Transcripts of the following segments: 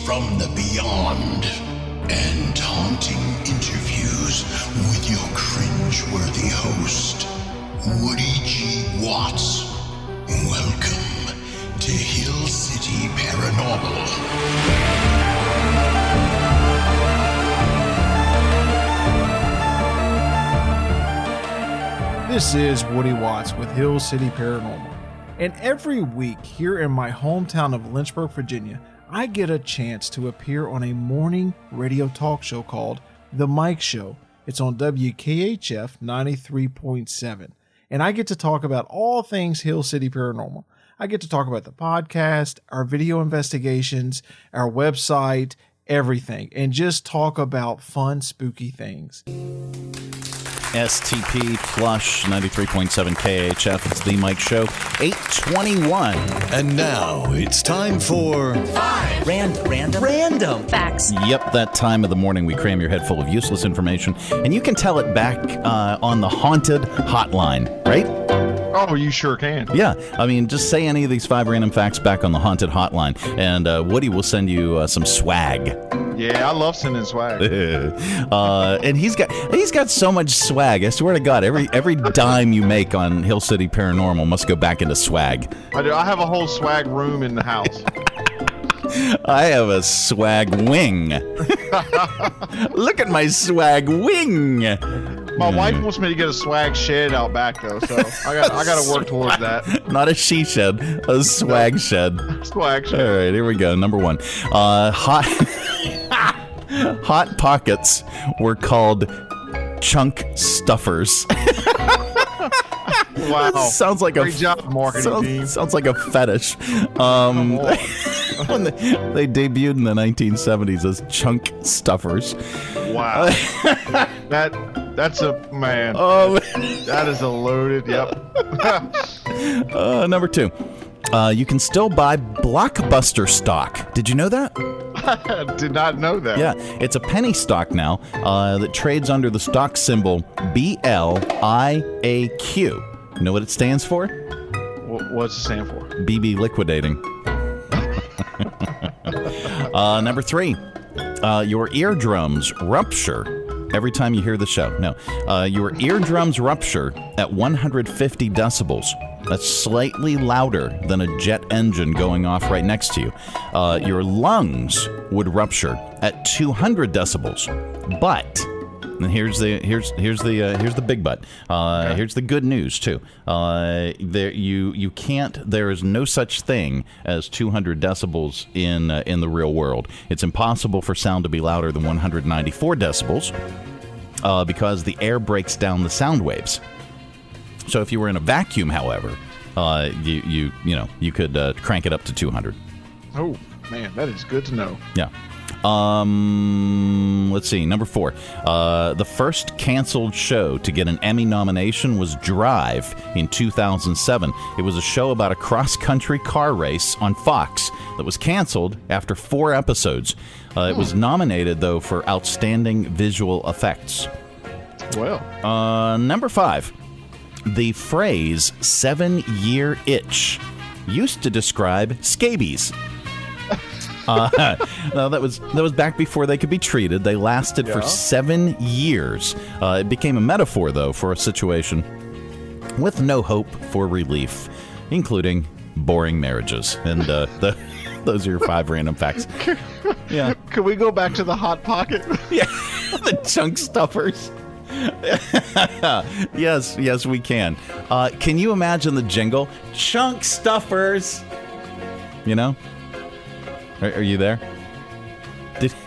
from the beyond and haunting interviews with your cringe-worthy host, Woody G. Watts. Welcome to Hill City Paranormal. This is Woody Watts with Hill City Paranormal. And every week here in my hometown of Lynchburg, Virginia, I get a chance to appear on a morning radio talk show called The Mike Show. It's on WKHF 93.7. And I get to talk about all things Hill City Paranormal. I get to talk about the podcast, our video investigations, our website, everything, and just talk about fun, spooky things. STP Flush 93.7 KHF. It's The Mike Show, 821. And now it's time for 5 random facts. Yep, that time of the morning we cram your head full of useless information, and you can tell it back on the haunted hotline, right? Oh, you sure can. Yeah, I mean, just say any of these 5 random facts back on the haunted hotline, and Woody will send you some swag. Yeah, I love sending swag. And he's got so much swag. I swear to God, every dime you make on Hill City Paranormal must go back into swag. I do. I have a whole swag room in the house. I have a swag wing. Look at my swag wing. My wife wants me to get a swag shed out back though, so I got to work towards that. Not a she shed, a swag shed. Swag shed. All right, here we go. Number 1. Hot Pockets were called chunk stuffers. Wow. Sounds like Great job, marketing team. Sounds like a fetish. When they debuted in the 1970s as chunk stuffers. Wow. That's a man. Oh, that is a loaded. Yep. Number 2. You can still buy Blockbuster stock. Did you know that? I did not know that. Yeah, it's a penny stock now that trades under the stock symbol BLIAQ. You know what it stands for? What's it stand for? BB liquidating. Number 3. Your eardrums rupture every time you hear the show. No, your eardrums rupture at 150 decibels. That's slightly louder than a jet engine going off right next to you. Your lungs would rupture at 200 decibels. But, and here's the big but. Here's the good news too. There is no such thing as 200 decibels in the real world. It's impossible for sound to be louder than 194 decibels because the air breaks down the sound waves. So if you were in a vacuum, however, you could crank it up to 200. Oh man, that is good to know. Yeah. Let's see. Number 4. The first canceled show to get an Emmy nomination was Drive in 2007. It was a show about a cross-country car race on Fox that was canceled after 4 episodes. It was nominated, though, for Outstanding Visual Effects. Well. Number 5. The phrase 7-year itch used to describe scabies. No, that was back before they could be treated. They lasted for 7 years. It became a metaphor, though, for a situation with no hope for relief, including boring marriages. And those are your 5 random facts. Yeah. Can we go back to the Hot Pocket? Yeah, the chunk stuffers. Yes, we can. Can you imagine the jingle? Chunk stuffers. You know? Are you there?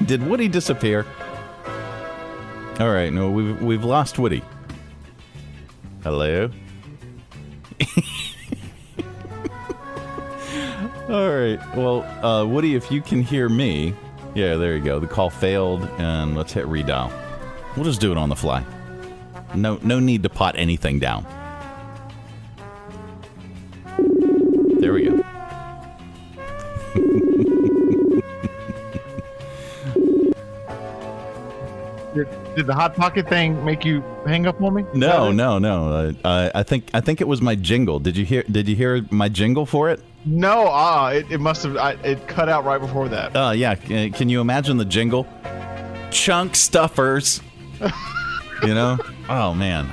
Did Woody disappear? All right, no, we've lost Woody. Hello? All right. Well, Woody, if you can hear me, yeah, there you go. The call failed, and let's hit redial. We'll just do it on the fly. No need to pot anything down. There we go. Did the Hot Pocket thing make you hang up on me? No. I think it was my jingle. Did you hear my jingle for it? No, it must have. It cut out right before that. Yeah. Can you imagine the jingle? Chunk stuffers. You know? Oh man,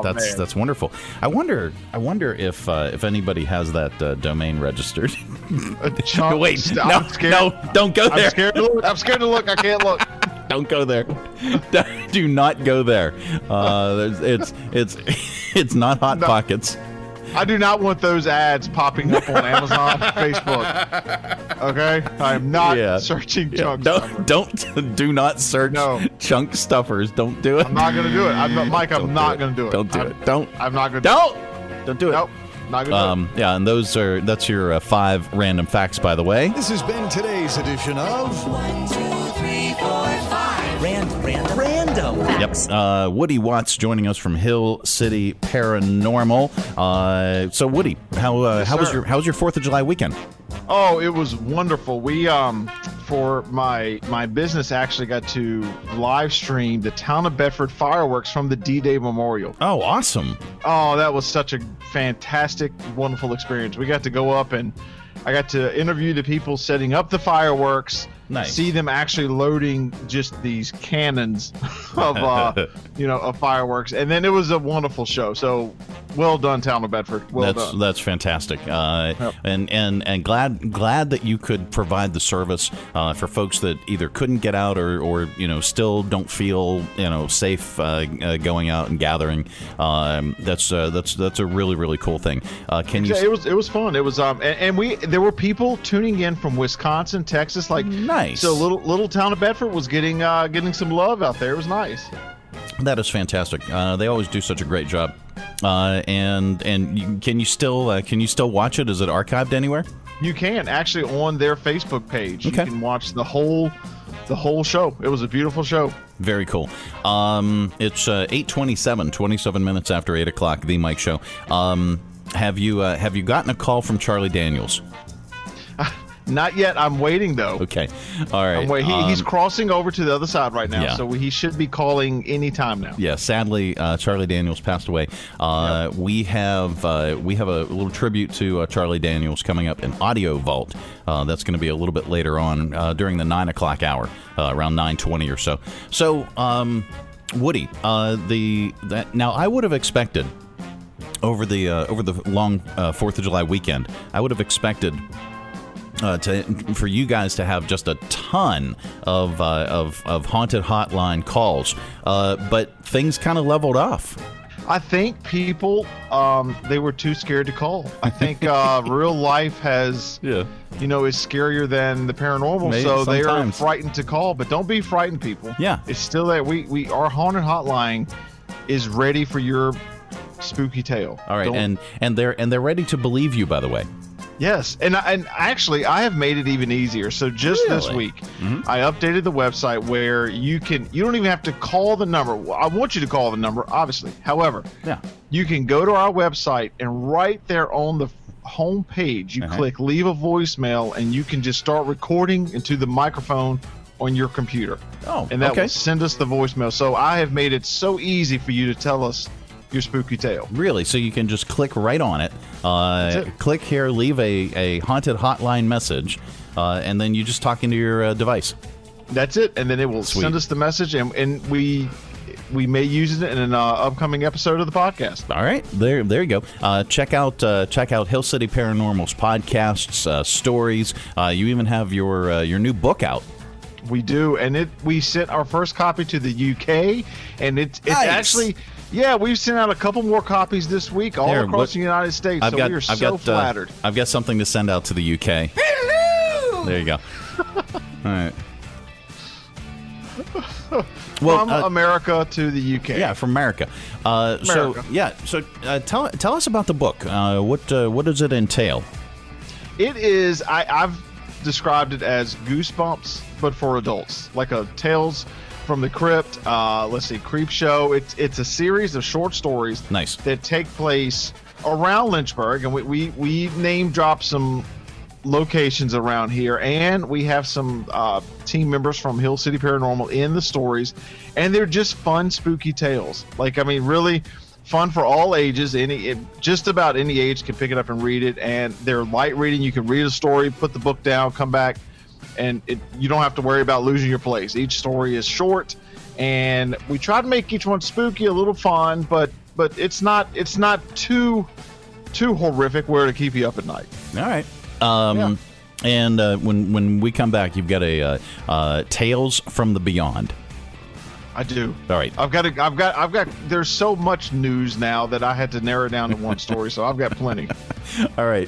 that's wonderful. I wonder if anybody has that domain registered. Wait, no, don't go there. I'm scared to look. I can't look. Don't go there. Do not go there. It's not Hot Pockets. I do not want those ads popping up on Amazon, Facebook. Okay, I am not searching chunk stuffers. Do not search chunk stuffers. Don't do it. I'm not gonna do it. Mike, I'm not gonna do it. Don't do it. Don't. I'm not gonna. Don't do it. Nope. Not gonna do it. Yeah, and that's your 5 random facts, by the way. This has been today's edition of 1, 2, 3, 4, 5. Random. Yep. Woody Watts joining us from Hill City Paranormal. So Woody, how was your 4th of July weekend? Oh, it was wonderful. We for my business actually got to live stream the Town of Bedford fireworks from the D-Day Memorial. Oh, awesome. Oh, that was such a fantastic, wonderful experience. We got to go up and I got to interview the people setting up the fireworks. Nice. See them actually loading just these cannons of of fireworks, and then it was a wonderful show. So well done, Town of Bedford. Well done. That's fantastic. And glad that you could provide the service for folks that either couldn't get out or still don't feel safe going out and gathering. That's a really, really cool thing. It was fun. It was there were people tuning in from Wisconsin, Texas, nice. So little Town of Bedford was getting some love out there. It was nice. That is fantastic. They always do such a great job. Can you still watch it? Is it archived anywhere? You can actually on their Facebook page. Okay. You can watch the whole show. It was a beautiful show. Very cool. It's 8:27, 27 minutes after 8 o'clock. The Mike Show. Have you gotten a call from Charlie Daniels? Not yet. I'm waiting though. Okay. All right. He's crossing over to the other side right now, Yeah. so he should be calling any time now. Yeah. Sadly, Charlie Daniels passed away. Yep. We have a little tribute to Charlie Daniels coming up in Audio Vault. That's going to be a little bit later on during the 9 o'clock hour, around 9:20 or so. So, Woody, now I would have expected over the long 4th of July weekend, I would have expected for you guys to have just a ton of haunted hotline calls, but things kind of leveled off. I think people they were too scared to call. I think real life has is scarier than the paranormal, Maybe so they are sometimes. frightened to call. But don't be frightened, people. Yeah, it's still there. Our haunted hotline is ready for your spooky tale. All right, and they're ready to believe you, by the way. Yes, and actually, I have made it even easier. So just this week, I updated the website where you don't even have to call the number. I want you to call the number, obviously. However, you can go to our website and right there on the home page, you click leave a voicemail, and you can just start recording into the microphone on your computer. Oh, and that will send us the voicemail. So I have made it so easy for you to tell us your spooky tale. Really? So you can just click right on it. Click here, leave a haunted hotline message, and then you just talk into your device. That's it, and then it will send us the message, and we may use it in an upcoming episode of the podcast. All right, there you go. Check out Hill City Paranormal's podcasts, stories. You even have your new book out. We do, and we sent our first copy to the UK, and it's nice. Actually. Yeah, we've sent out a couple more copies this week all across the United States, we are so flattered. I've got something to send out to the UK. Hello! There you go. All right. From America to the UK. Yeah, from America. So tell us about the book. What does it entail? It is, I've described it as Goosebumps, but for adults, like a Tales from the Crypt, Creep Show. It's a series of short stories that take place around Lynchburg, and we name drop some locations around here, and we have some team members from Hill City Paranormal in the stories, and they're just fun, spooky tales. Really, fun for all ages. Just about any age can pick it up and read it, and they're light reading. You can read a story, put the book down, come back, and you don't have to worry about losing your place. Each story is short, and we try to make each one spooky, a little fun, but it's not too horrific where to keep you up at night. All right. And when we come back, you've got a Tales from the Beyond. I do. All right. I've got. There's so much news now that I had to narrow it down to one story, so I've got plenty. All right.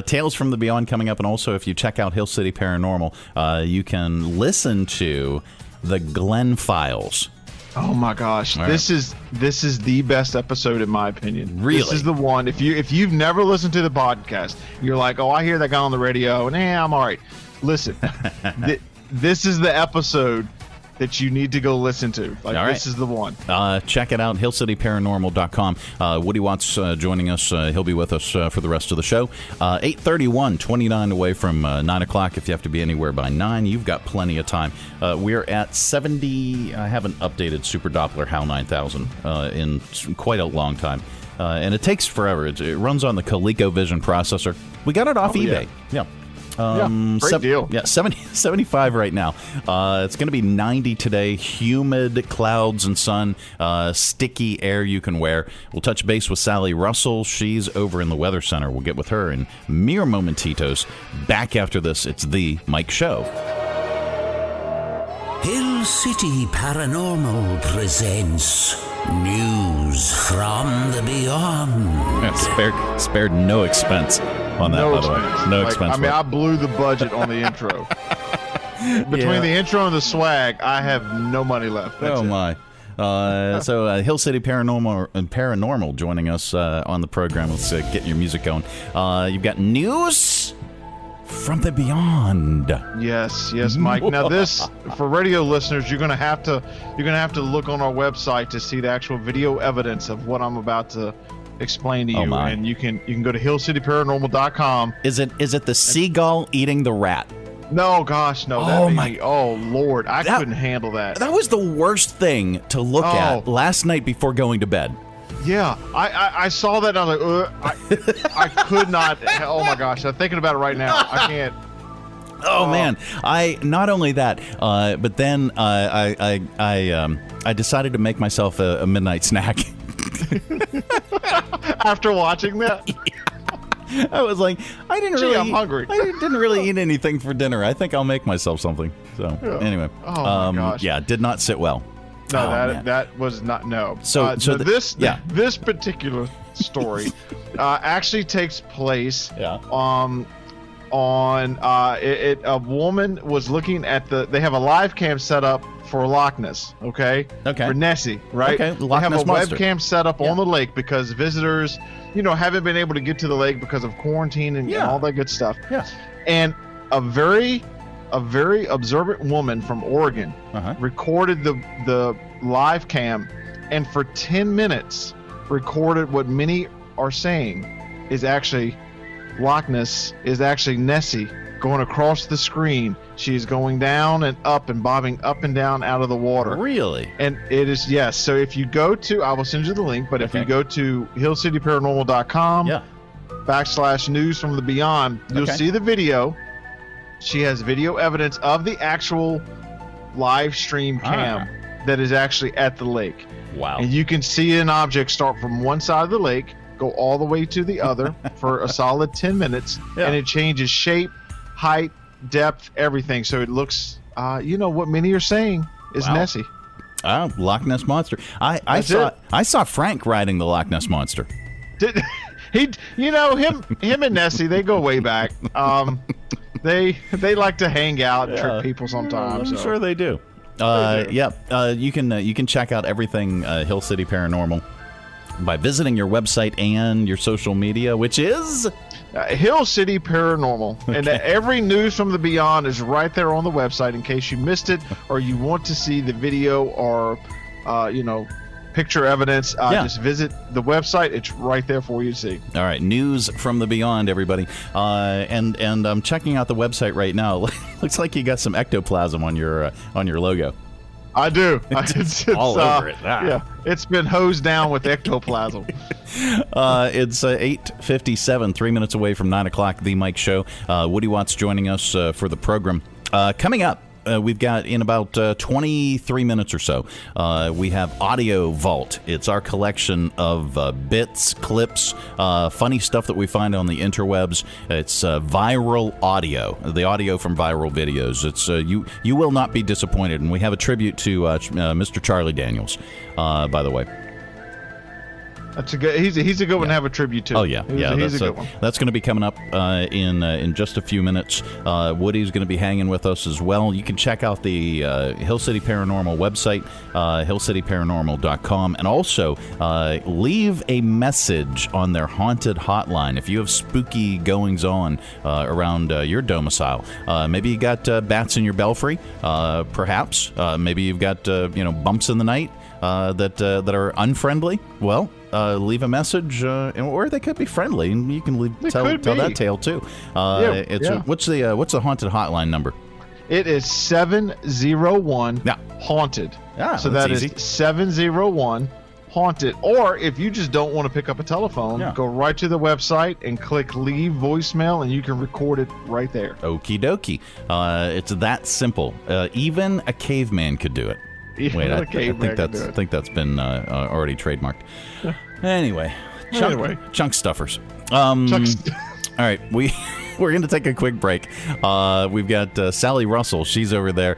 Tales from the Beyond coming up, and also if you check out Hill City Paranormal, you can listen to the Glenn Files. Oh my gosh, this is the best episode in my opinion. Really, this is the one. If you've never listened to the podcast, you're like, oh, I hear that guy on the radio, and I'm all right. Listen, this is the episode that you need to go listen to. This is the one. Check it out, hillcityparanormal.com. Woody Watts joining us. He'll be with us for the rest of the show. 8:31, 29 away from 9 o'clock. If you have to be anywhere by 9, you've got plenty of time. We're at 70. I haven't updated Super Doppler HAL 9000 in quite a long time. And it takes forever. It runs on the ColecoVision processor. We got it off eBay. Yeah. Great deal. Yeah, 75 right now. It's going to be 90 today. Humid clouds and sun. Sticky air you can wear. We'll touch base with Sally Russell. She's over in the Weather Center. We'll get with her in mere momentitos. Back after this, it's The Mike Show. Hill City Paranormal presents News from the Beyond. Yeah, spared no expense on that, by the way. No expense. I mean, I blew the budget on the intro. Between the intro and the swag, I have no money left. That's my. So Hill City Paranormal joining us on the program. Let's get your music going. You've got news from the Beyond. Yes, Mike. Now this, for radio listeners, you're gonna have to look on our website to see the actual video evidence of what I'm about to explain to you. And you can go to hillcityparanormal.com. Is it the seagull eating the rat? No, gosh, no. Oh Lord, I couldn't handle that. That was the worst thing to look at last night before going to bed. Yeah, I saw that and I was like, I could not. Oh my gosh, I'm thinking about it right now. I can't. Oh man, I not only that, but then I decided to make myself a midnight snack. After watching that. I was like, I'm hungry. I didn't really eat anything for dinner. I think I'll make myself something. So anyway, my gosh. Yeah, did not sit well. No, that was not no. So this particular story actually takes place a woman was looking at they have a live cam set up for Loch Ness, for Nessie, right? Okay, they have a Monster. webcam set up on the lake because visitors, haven't been able to get to the lake because of quarantine and all that good stuff. Yeah. And a very observant woman from Oregon recorded the live cam, and for 10 minutes recorded what many are saying is actually Loch Ness is actually Nessie going across the screen. She's going down and up and bobbing up and down out of the water. Really? And it is, yes. So if you go to, I will send you the link, but if you go to hillcityparanormal.com / news from the beyond, you'll see the video. She has video evidence of the actual live stream cam that is actually at the lake. Wow. And you can see an object start from one side of the lake, go all the way to the other for a solid 10 minutes, and it changes shape, height, depth, everything. So it looks, what many are saying is Nessie. Oh, Loch Ness Monster. I saw Frank riding the Loch Ness Monster. Did he? Him and Nessie, they go way back. They like to hang out and trick people sometimes. I'm sure they do. You can check out everything Hill City Paranormal by visiting your website and your social media, which is Hill City Paranormal. And every news from the beyond is right there on the website in case you missed it or you want to see the video or picture evidence. Just visit the website. It's right there for you to see. All right, news from the beyond, everybody. And I'm checking out the website right now. Looks like you got some ectoplasm on your logo. I do. It's all over it. Yeah, it's been hosed down with ectoplasm. It's 8:57, 3 minutes away from 9 o'clock, The Mike Show. Woody Watts joining us for the program. Coming up, we've got in about 23 minutes or so, we have Audio Vault. It's our collection of bits, clips, funny stuff that we find on the interwebs. It's viral audio, the audio from viral videos. It's you will not be disappointed. And we have a tribute to Mr. Charlie Daniels, by the way. That's a good. He's a good one to have a tribute to. Oh yeah, he's a good one. That's going to be coming up in just a few minutes. Woody's going to be hanging with us as well. You can check out the Hill City Paranormal website, hillcityparanormal.com, and also leave a message on their haunted hotline if you have spooky goings on around your domicile. Maybe you got bats in your belfry, perhaps. Maybe you've got bumps in the night that are unfriendly. Well, leave a message, or they could be friendly, and you can tell that tale too. What's the haunted hotline number? It is 701 haunted. So that easy. is 701 haunted. Or if you just don't want to pick up a telephone, go right to the website and click leave voicemail, and you can record it right there. Okie dokie. It's that simple. Even a caveman could do it. Wait, I think that's been already trademarked. Anyway, chunk stuffers. All right, we're going to take a quick break. We've got Sally Russell. She's over there.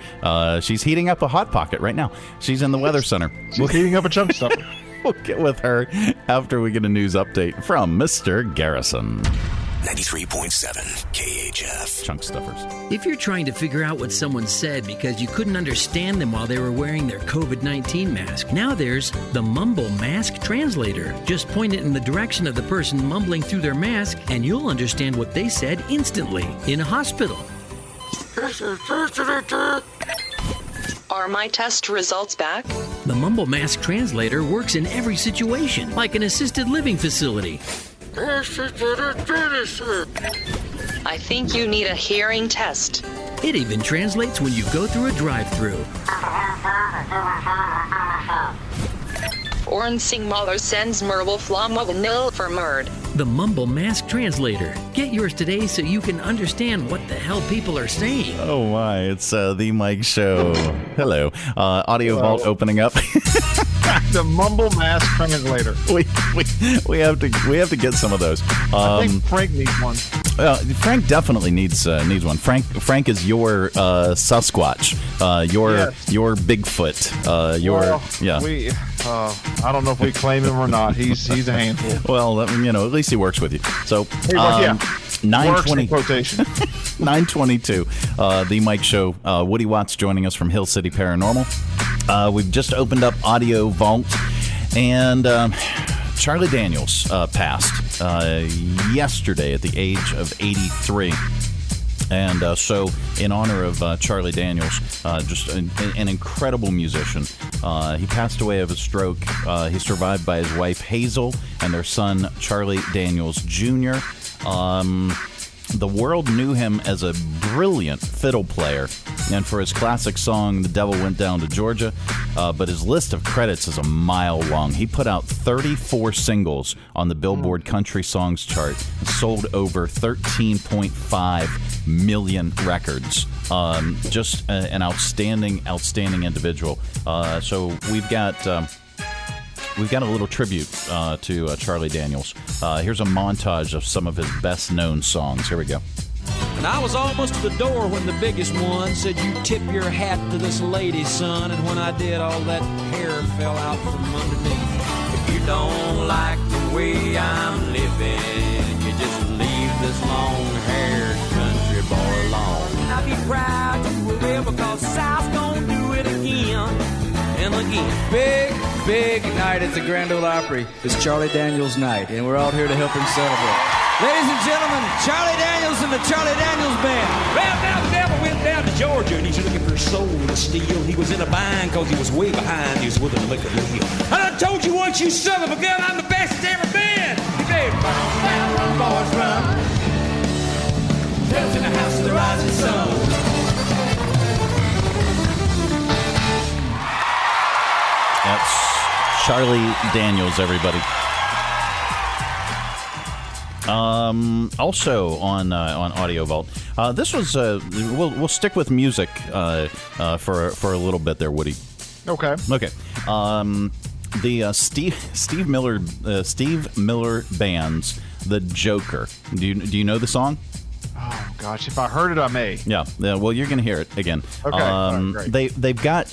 She's heating up a Hot Pocket right now. She's in the Weather Center. She's heating up a chunk stuffer. We'll get with her after we get a news update from Mr. Garrison. 93.7 KHF. Chunk stuffers. If you're trying to figure out what someone said because you couldn't understand them while they were wearing their COVID-19 mask, now there's the Mumble Mask Translator. Just point it in the direction of the person mumbling through their mask, and you'll understand what they said instantly in a hospital. Are my test results back? The Mumble Mask Translator works in every situation, like an assisted living facility. I think you need a hearing test. It even translates when you go through a drive-thru. Ornsing Mahler sends Merble Flomwaganil for Murd. The Mumble Mask Translator. Get yours today so you can understand what the hell people are saying. Oh my, it's the Mike Show. Hello. Audio Vault opening up. The Mumble Mask Translator. We have to get some of those. I think Frank needs one. Frank definitely needs one. Frank is your Sasquatch, your Bigfoot, I don't know if we claim him or not. He's a handful. Well, at least he works with you. So 920 quotation. 922. The Mike Show. Woody Watts joining us from Hill City Paranormal. We've just opened up Audio Vault, and Charlie Daniels passed yesterday at the age of 83. And so, in honor of Charlie Daniels, just an incredible musician, he passed away of a stroke. He's survived by his wife, Hazel, and their son, Charlie Daniels Jr. The world knew him as a brilliant fiddle player, and for his classic song, The Devil Went Down to Georgia, but his list of credits is a mile long. He put out 34 singles on the Billboard Country Songs chart, sold over 13.5 million records. Just an outstanding individual. So we've got a little tribute to Charlie Daniels. Here's a montage of some of his best-known songs. Here we go. And I was almost to the door when the biggest one said, "You tip your hat to this lady, son." And when I did, all that hair fell out from underneath. If you don't like the way I'm living, you just leave this long-haired country boy alone. I'd be proud to live because South's gonna do it again and again. Big night at the Grand Ole Opry. It's Charlie Daniels' night, and we're all here to help him celebrate. Ladies and gentlemen, Charlie Daniels and the Charlie Daniels Band. Well, now the devil went down to Georgia, and he's looking for a soul to steal. He was in a bind because he was way behind. He was with a liquor deal. I done told you once, you son of a gun, I'm the best it's ever been. He said, run, boys, run. Tells in the house of the rising sun. Charlie Daniels, everybody. Also on Audio Vault, this was we'll stick with music for a little bit there, Woody. Okay. Okay. The Steve Miller Band's "The Joker." Do you know the song? Oh gosh, if I heard it, I may. Yeah. Well, you're gonna hear it again. Okay. All right, great. They've got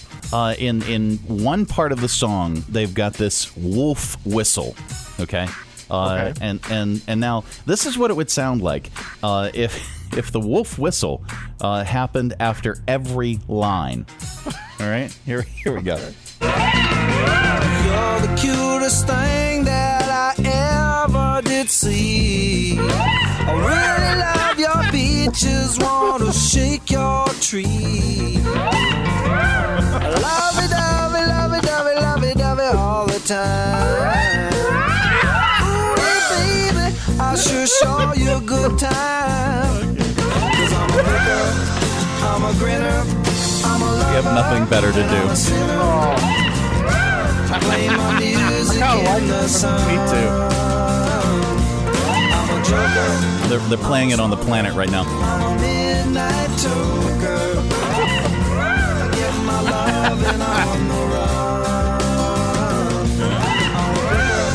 in one part of the song they've got this wolf whistle. Okay. Okay. And now this is what it would sound like if the wolf whistle happened after every line. All right, here we go. You're the cutest thing that I ever did see. I really love your beaches, want to shake your tree. I love it, love it, love it, love it, love it, love it all the time. I sure show you a good time. 'Cause I'm a picker, I'm a grinner, I'm a lover. You have nothing better to do. I play my music in the sun. Me too. I'm a joker. They're playing it on the planet right now. I'm a midnight toker. I get my love and I'm on the run. I'm a picker,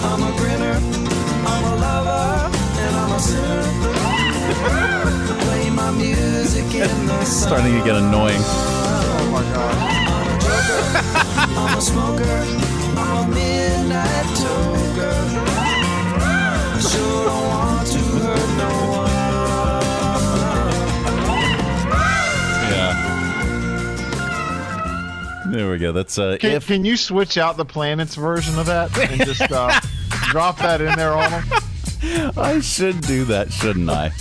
I'm a grinner. I'm a lover and I'm a sinner. Play my music in the sun. Starting to get annoying. Oh my god. I'm a joker. I'm a smoker. I'm a midnight toker. I sure don't want to hurt no one. Yeah. There we go. That's Can you switch out the planets version of that and just drop that in there on them? I should do that, shouldn't I?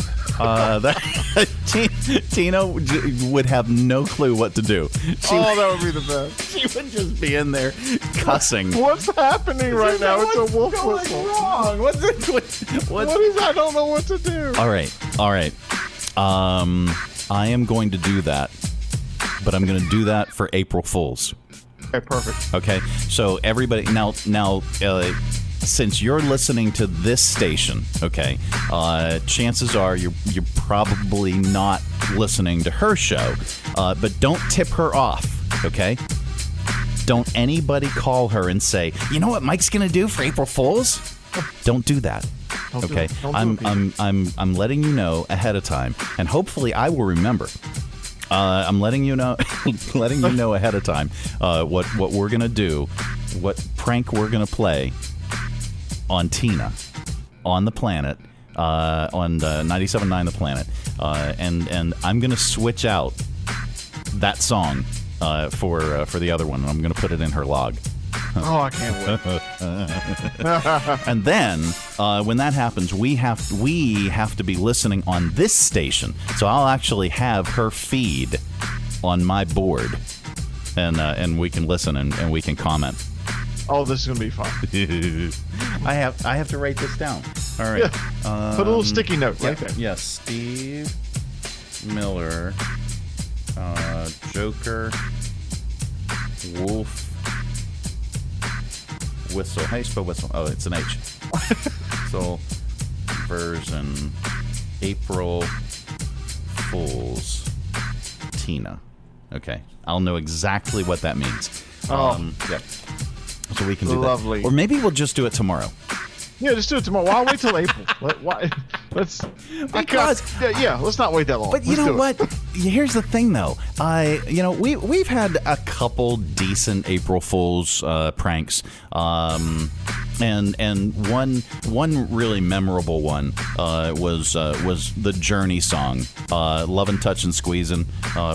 Tina would have no clue what to do. That would be the best. She would just be in there cussing. What's happening right now? It's a wolf whistle. Wrong? What is? I don't know what to do. All right. I am going to do that, but I'm going to do that for April Fools. Okay, perfect. Okay, so everybody now. Since you're listening to this station, okay, chances are you're probably not listening to her show, but don't tip her off, okay? Don't anybody call her and say, you know what Mike's gonna do for April Fools? Don't do that. Okay, I'm letting you know ahead of time, and hopefully I will remember. I'm letting you know ahead of time what we're gonna do, what prank we're gonna play on Tina, on the planet, on 97.9 The Planet, and I'm gonna switch out that song for the other one, and I'm gonna put it in her log. Oh, I can't wait. And then when that happens, we have to be listening on this station, so I'll actually have her feed on my board, and we can listen and we can comment. Oh, this is gonna be fun. I have to write this down. All right. Put a little sticky note right there. Yes, Steve Miller, Joker, Wolf, Whistle. How do you spell whistle? Oh, it's an H. So, version, April Fools, Tina. Okay, I'll know exactly what that means. Yeah. So we can do Lovely. that. Or maybe we'll just do it tomorrow. Yeah, just do it tomorrow. Why wait till April? Let's not wait that long. But you know what? Here's the thing, though. We've had a couple decent April Fools pranks, and one really memorable one was the Journey song, "Lovin', Touchin', Squeezin',"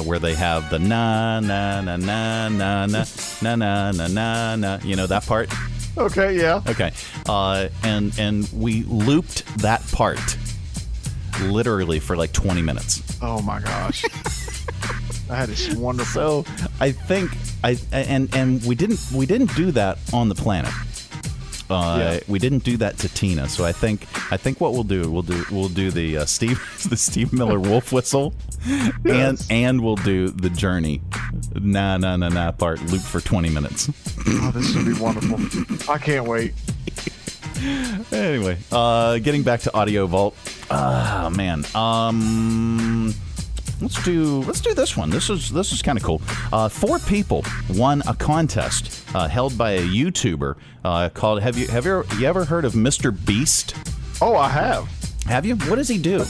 where they have the na na na na na na na na na na. You know that part? Okay, yeah. Okay, and we looped that part literally for like 20 minutes. Oh my gosh, that is wonderful. So I think and we didn't do that on the planet. We didn't do that to Tina. So I think what we'll do the Steve Miller wolf whistle, yes. and we'll do the Journey Nah part loop for 20 minutes. Oh, this should be wonderful. I can't wait. Anyway, getting back to Audio Vault. Man. Let's do this one. This is kind of cool. 4 people won a contest held by a YouTuber called. Have you ever heard of Mr. Beast? Oh, I have. Have you? What does he do?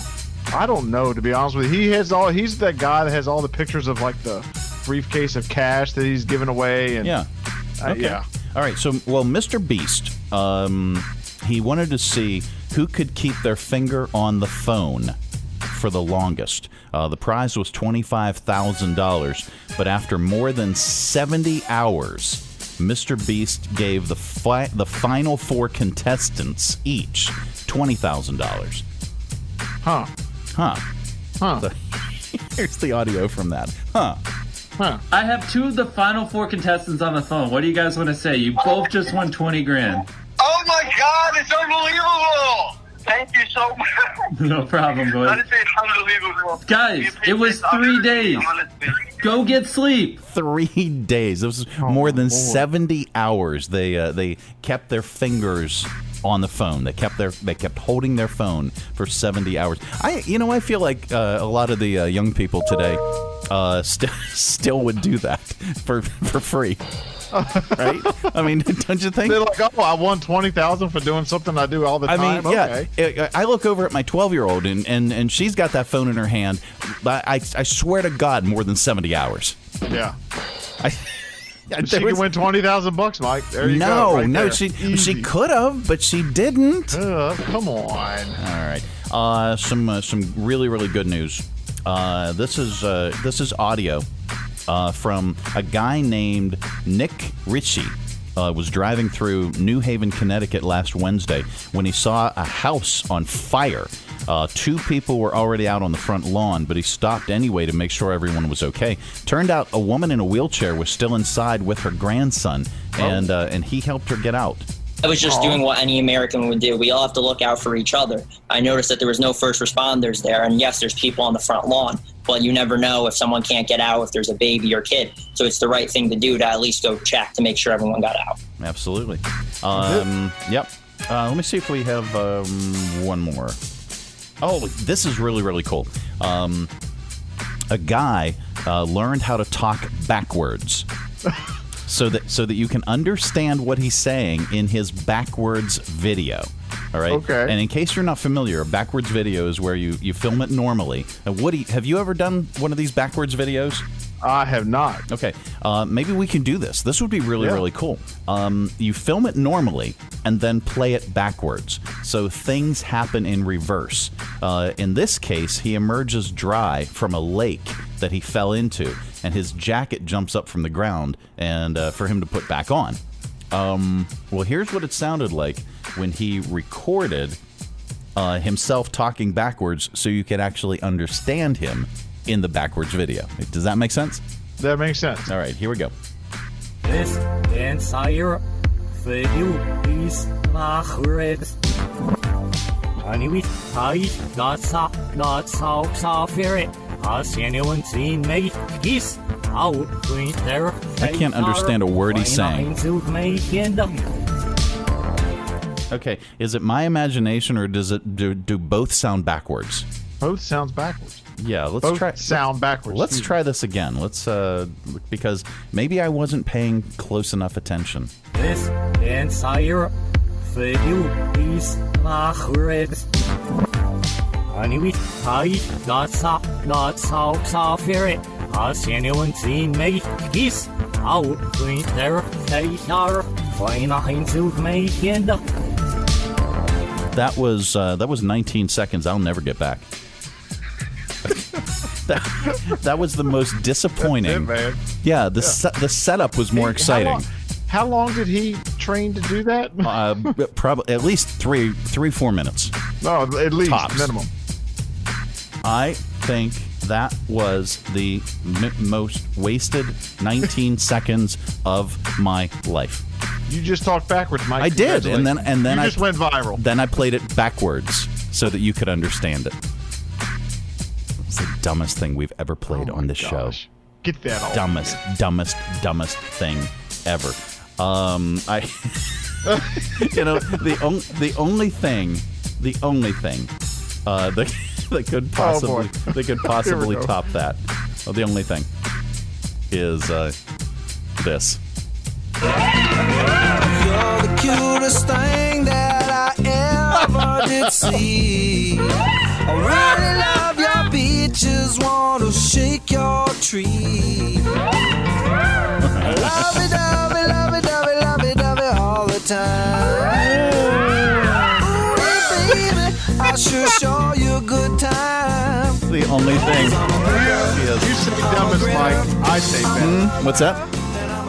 I don't know, to be honest with you. He's that guy that has all the pictures of like the briefcase of cash that he's given away. And yeah. Okay. Yeah. All right. So, Mr. Beast, he wanted to see who could keep their finger on the phone for the longest. The prize was $25,000, but after more than 70 hours, Mr. Beast gave the final 4 contestants each $20,000. Huh. So, here's the audio from that. Huh. I have 2 of the final 4 contestants on the phone. What do you guys want to say? You both just won 20 grand. Oh my God, it's unbelievable! Thank you so much. No problem, boys. Honestly, it's unbelievable. Guys, it was 3 days. Go get sleep. 3 days. It was more than 70 hours. They kept their fingers on the phone. They kept holding their phone for 70 hours. I feel like a lot of the young people today still would do that for free. Right? I mean, don't you think? They're like, oh, I won $20,000 for doing something I do all the time. I mean, okay. Yeah. I look over at my 12-year-old and she's got that phone in her hand. I swear to God, more than 70 hours. Yeah. She could win $20,000, Mike. There you go. Right no, there. she could have, but she didn't. Come on. All right. Some really, really good news. This is audio from a guy named Nick Ritchie. Was driving through New Haven, Connecticut last Wednesday when he saw a house on fire. 2 people were already out on the front lawn, but he stopped anyway to make sure everyone was okay. Turned out a woman in a wheelchair was still inside with her grandson, and he helped her get out. I was just doing what any American would do. We all have to look out for each other. I noticed that there was no first responders there, and yes, there's people on the front lawn, but you never know if someone can't get out, if there's a baby or kid. So it's the right thing to do to at least go check to make sure everyone got out. Absolutely. Yep. Let me see if we have one more. Oh, this is really, really cool. A guy learned how to talk backwards. So that you can understand what he's saying in his backwards video. All right. Okay. And in case you're not familiar, a backwards video is where you film it normally. Woody, have you ever done one of these backwards videos? I have not. Okay. Maybe we can do this. This would be really, really cool. You film it normally and then play it backwards. So things happen in reverse. In this case, he emerges dry from a lake that he fell into, and his jacket jumps up from the ground and for him to put back on. Well, here's what it sounded like when he recorded himself talking backwards so you could actually understand him in the backwards video. Does that make sense? That makes sense. All right, here we go. This entire video is backwards. I can't understand a word he's saying. Okay, is it my imagination or do both sound backwards? Both sounds backwards. Yeah, let's both try. Sound backwards. Let's try this again. Let's because maybe I wasn't paying close enough attention. This entire video is backwards. That was 19 seconds I'll never get back. that was the most disappointing. That's it, man. Yeah, the setup was more exciting. How long did he train to do that? Probably at least 3-4 minutes. No, at least tops. Minimum. I think that was the most wasted 19 seconds of my life. You just talked backwards, Mike. I did, and then you I just went viral. Then I played it backwards so that you could understand it. It's the dumbest thing we've ever played on this show. Get that off. Dumbest thing ever. The only thing that could possibly top that. The only thing is this. You're the cutest thing that I ever did see. I really love your beaches, want to shake your tree. Lovey-dovey all the time. Ooh, baby, I sure show you a good time. The only thing. You say dumbest, Mike. I say best. What's that?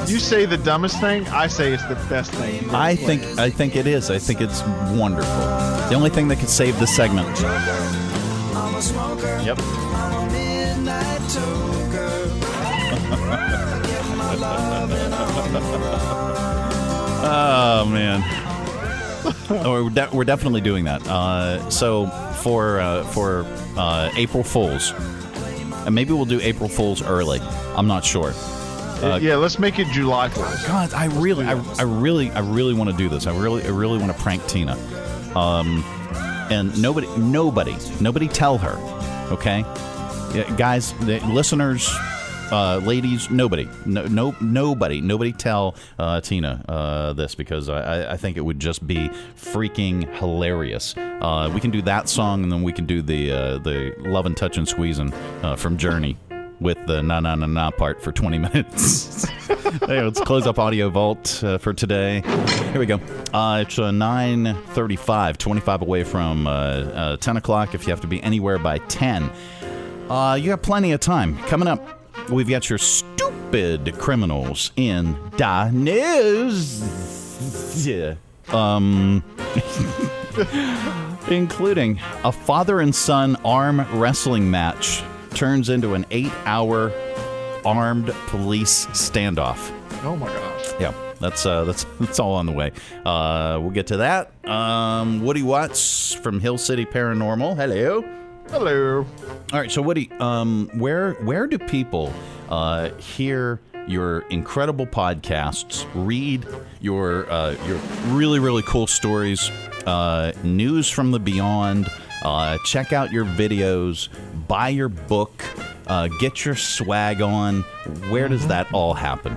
You say the dumbest thing. I say it's the best thing. I think it is. I think it's wonderful. The only thing that could save this segment. Yep. Oh man. We're definitely doing that. So for April Fools, and maybe we'll do April Fools early. I'm not sure. Yeah, let's make it July 4th. God, I really want to do this. I really want to prank Tina. And nobody tell her. Okay, yeah, guys, listeners, ladies, nobody tell Tina this, because I think it would just be freaking hilarious. We can do that song, and then we can do the Love and Touch and Squeezing from Journey with the na na na na part for 20 minutes. Hey, let's close up Audio Vault for today. Here we go. It's 9:35, 25 away from 10 o'clock. If you have to be anywhere by 10, you got plenty of time. Coming up, we've got your stupid criminals in the news. Yeah. Including a father and son arm wrestling match turns into an 8-hour armed police standoff. Oh my gosh. Yeah, that's all on the way. We'll get to that. Woody Watts from Hill City Paranormal. Hello. Hello. All right, so Woody, where do people hear your incredible podcasts, read your really, really cool stories, news from the beyond, check out your videos, buy your book, get your swag on? Where does that all happen?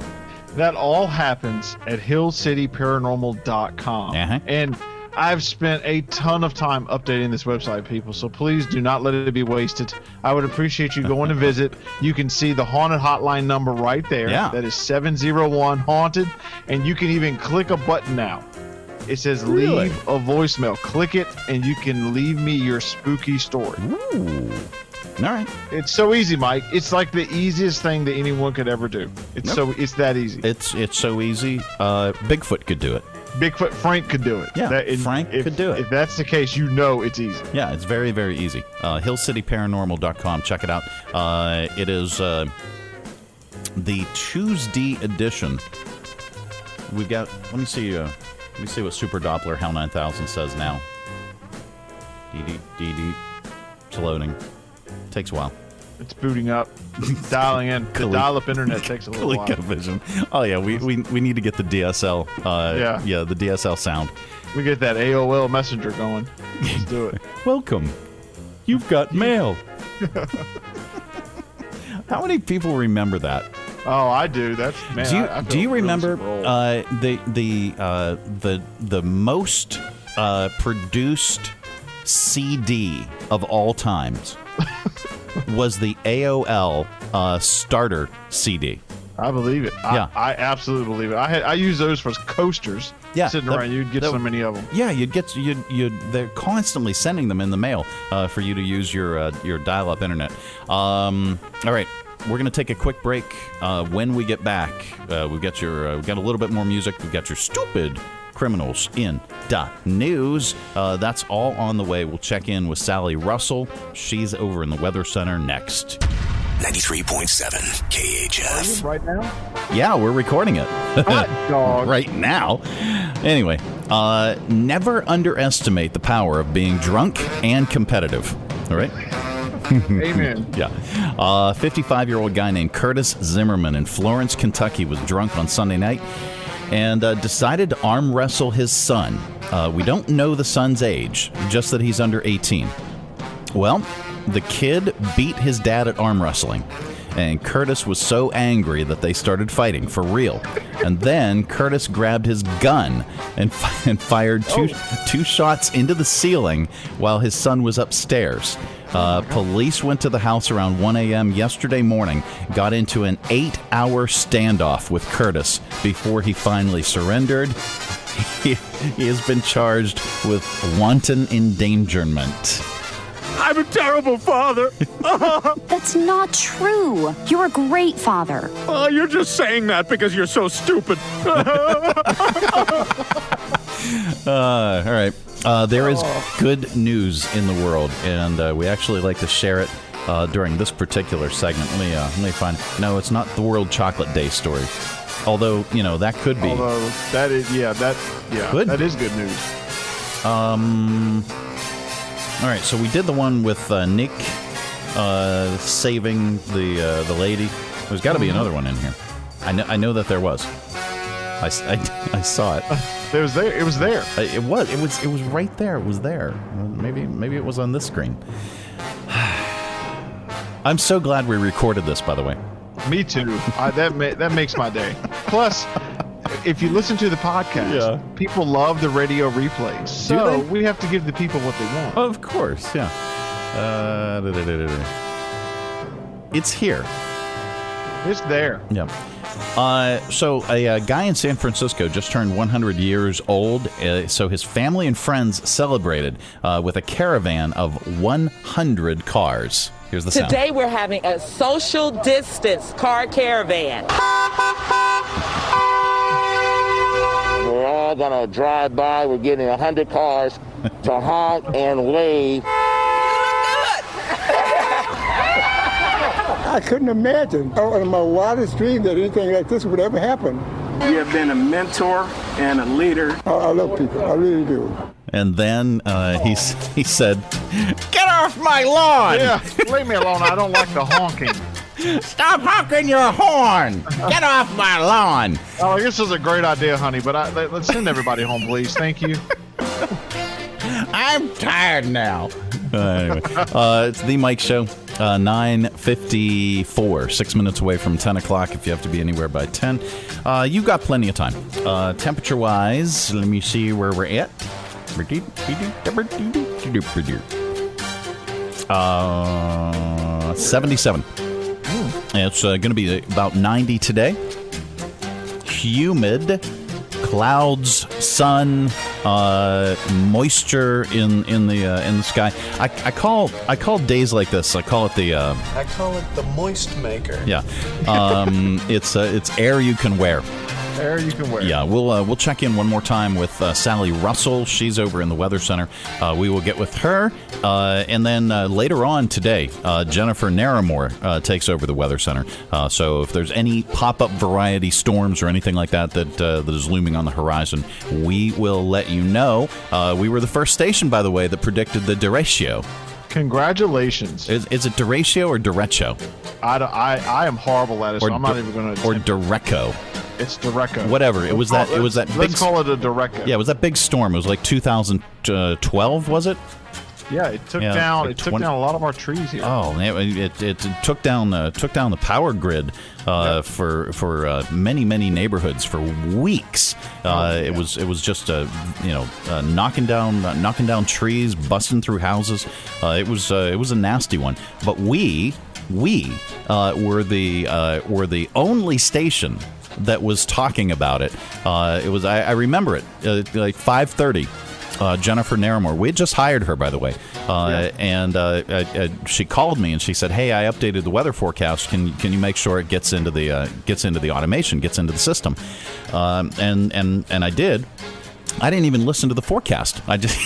That all happens at hillcityparanormal.com. And I've spent a ton of time updating this website, people, so please do not let it be wasted. I would appreciate you going to visit. You can see the haunted hotline number right there. Yeah. That is 701-HAUNTED, and you can even click a button now. It says leave a voicemail. Click it, and you can leave me your spooky story. Ooh. All right. It's so easy, Mike. It's like the easiest thing that anyone could ever do. It's that easy. It's so easy. Bigfoot could do it. Bigfoot Frank could do it. Yeah, Frank could do it. If that's the case, you know it's easy. Yeah, it's very, very easy. HillCityParanormal.com. Check it out. It is the Tuesday edition. We've got. Let me see what Super Doppler Hell 9000 says now. It's loading. Takes a while. It's booting up, dialing in. The dial-up internet takes a little while. Vision. Oh yeah, we need to get the DSL. The DSL sound. We get that AOL Messenger going. Let's do it. Welcome. You've got mail. How many people remember that? Oh, I do. That's man. Do you remember the most produced CD of all times? Was the AOL starter CD. I believe it. Yeah. I absolutely believe it. I use those for coasters. Yeah, sitting around, you'd get so many of them. Yeah, they're constantly sending them in the mail for you to use your dial-up internet. All right, we're gonna take a quick break. When we get back, we've got a little bit more music. We've got your stupid criminals in the news. That's all on the way. We'll check in with Sally Russell. She's over in the Weather Center next. 93.7 KHF. Right now? Yeah, we're recording it. Hot dog. Right now. Anyway, never underestimate the power of being drunk and competitive. All right? Amen. Yeah. 55-year-old guy named Curtis Zimmerman in Florence, Kentucky was drunk on Sunday night and decided to arm wrestle his son. We don't know the son's age, just that he's under 18. Well, the kid beat his dad at arm wrestling, and Curtis was so angry that they started fighting for real. And then Curtis grabbed his gun and fired two shots into the ceiling while his son was upstairs. Police went to the house around 1 a.m. yesterday morning, got into an 8-hour standoff with Curtis before he finally surrendered. He has been charged with wanton endangerment. I'm a terrible father. That's not true. You're a great father. Oh, you're just saying that because you're so stupid. All right. There is good news in the world, and we actually like to share it during this particular segment. Let me find. No, it's not the World Chocolate Day story. Although, that could be. Although that is, that is good news. All right, so we did the one with Nick saving the lady. There's got to be another one in here. I know that there was. I saw it. It was there. It was there. It was right there. It was there. Maybe it was on this screen. I'm so glad we recorded this, by the way. Me too. That makes my day. Plus, if you listen to the podcast, people love the radio replays. So we have to give the people what they want. Of course, yeah. It's here. It's there. Yeah. So a guy in San Francisco just turned 100 years old. So his family and friends celebrated with a caravan of 100 cars. Here's the sound. Today we're having a social distance car caravan. We're all going to drive by. We're getting 100 cars to honk and wave. I couldn't imagine in my wildest dream that anything like this would ever happen. You have been a mentor and a leader. I love people. I really do. And then he said, "Get off my lawn!" Yeah, leave me alone. I don't like the honking. Stop honking your horn! Get off my lawn! Oh, this is a great idea, honey, but let's send everybody home, please. Thank you. I'm tired now. Anyway, it's The Mike Show, 9:54, 6 minutes away from 10 o'clock if you have to be anywhere by 10. You've got plenty of time. Temperature-wise, let me see where we're at. 77. It's going to be about 90 today. Humid. Clouds, sun, moisture in the sky. I call days like this. I call it the moist maker. Yeah, it's air you can wear. Air you can wear. Yeah, we'll check in one more time with Sally Russell. She's over in the Weather Center. We will get with her, and then later on today, Jennifer Naramore takes over the Weather Center. So if there's any pop-up variety storms or anything like that that is looming on the horizon, we will let you know. We were the first station, by the way, that predicted the derecho. Congratulations. Is it derecho or derecho? I am horrible at it, so I'm not even going to. Or derecho. It's Derecho. Whatever. It was that big. Let's call it a Derecho. Yeah, it was that big storm. It was like 2012, was it? Yeah, it took down. It took down a lot of our trees here. Oh, it took down the power grid for many neighborhoods for weeks. It was just knocking down trees, busting through houses. It was a nasty one. But we were the only station that was talking about it. It was I remember it like 5:30. Jennifer Naramore. We had just hired her, by the way, and she called me and she said, "Hey, I updated the weather forecast. Can you make sure it gets into the automation, gets into the system?" And I did. I didn't even listen to the forecast. I just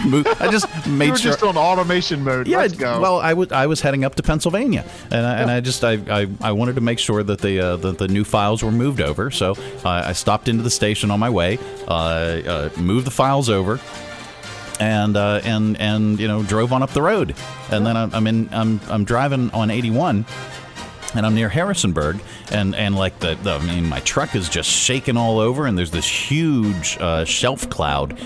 moved. I just made sure. You were just on automation mode. Yeah. Let's go. Well, I was heading up to Pennsylvania, and I wanted to make sure that the new files were moved over. So I stopped into the station on my way, moved the files over, and drove on up the road. And then I'm driving on 81. And I'm near Harrisonburg, and like my truck is just shaking all over, and there's this huge shelf cloud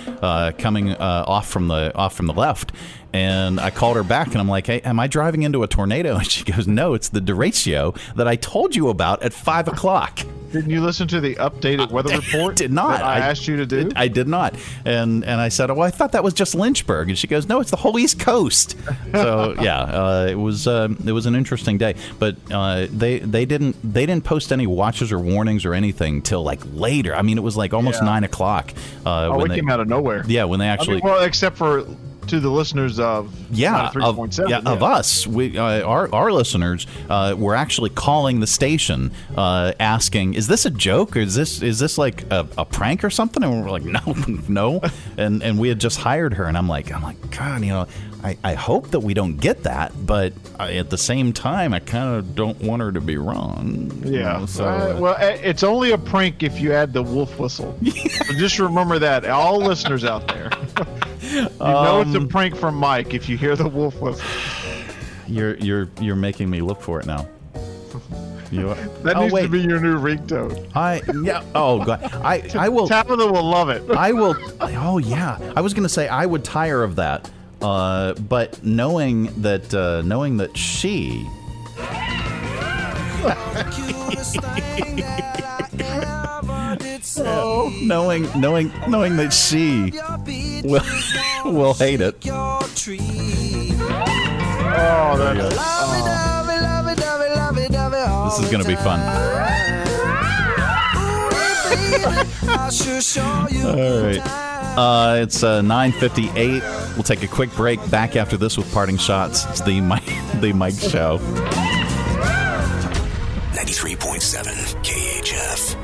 coming off from the left. And I called her back, and I'm like, "Hey, am I driving into a tornado?" And she goes, "No, it's the derecho that I told you about at 5 o'clock." Didn't you listen to the updated weather report? Did not. That I asked you to do. I did not. And I said, "Oh, I thought that was just Lynchburg." And she goes, "No, it's the whole East Coast." So yeah, it was an interesting day. But they didn't post any watches or warnings or anything till like later. I mean, it was like almost 9 o'clock. When they came out of nowhere. Yeah, when they actually. Well, except for to the listeners of 3.7. Of us, our listeners were actually calling the station asking, "Is this a joke, or is this like a prank or something?" And we're like, no. And we had just hired her, and I'm like, God, I hope that we don't get that, but at the same time, I kind of don't want her to be wrong. Yeah. Well, it's only a prank if you add the wolf whistle. So just remember that, all listeners out there. It's a prank from Mike if you hear the wolf whistle. You're making me look for it now. That needs to be your new ringtone. Oh God. I will. Tabitha will love it. I will. Oh yeah. I was gonna say I would tire of that. But knowing that she. Knowing that she will hate it. This is gonna be fun. All right. It's 9:58. We'll take a quick break. Back after this with parting shots. It's the Mike Show. 93.7 KHF.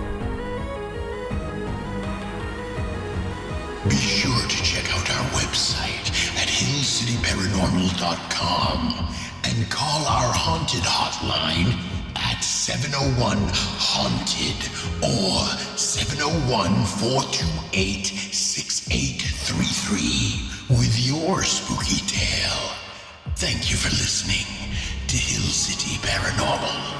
Be sure to check out our website at hillcityparanormal.com and call our haunted hotline at 701-HAUNTED or 701-428-6833 with your spooky tale. Thank you for listening to Hill City Paranormal.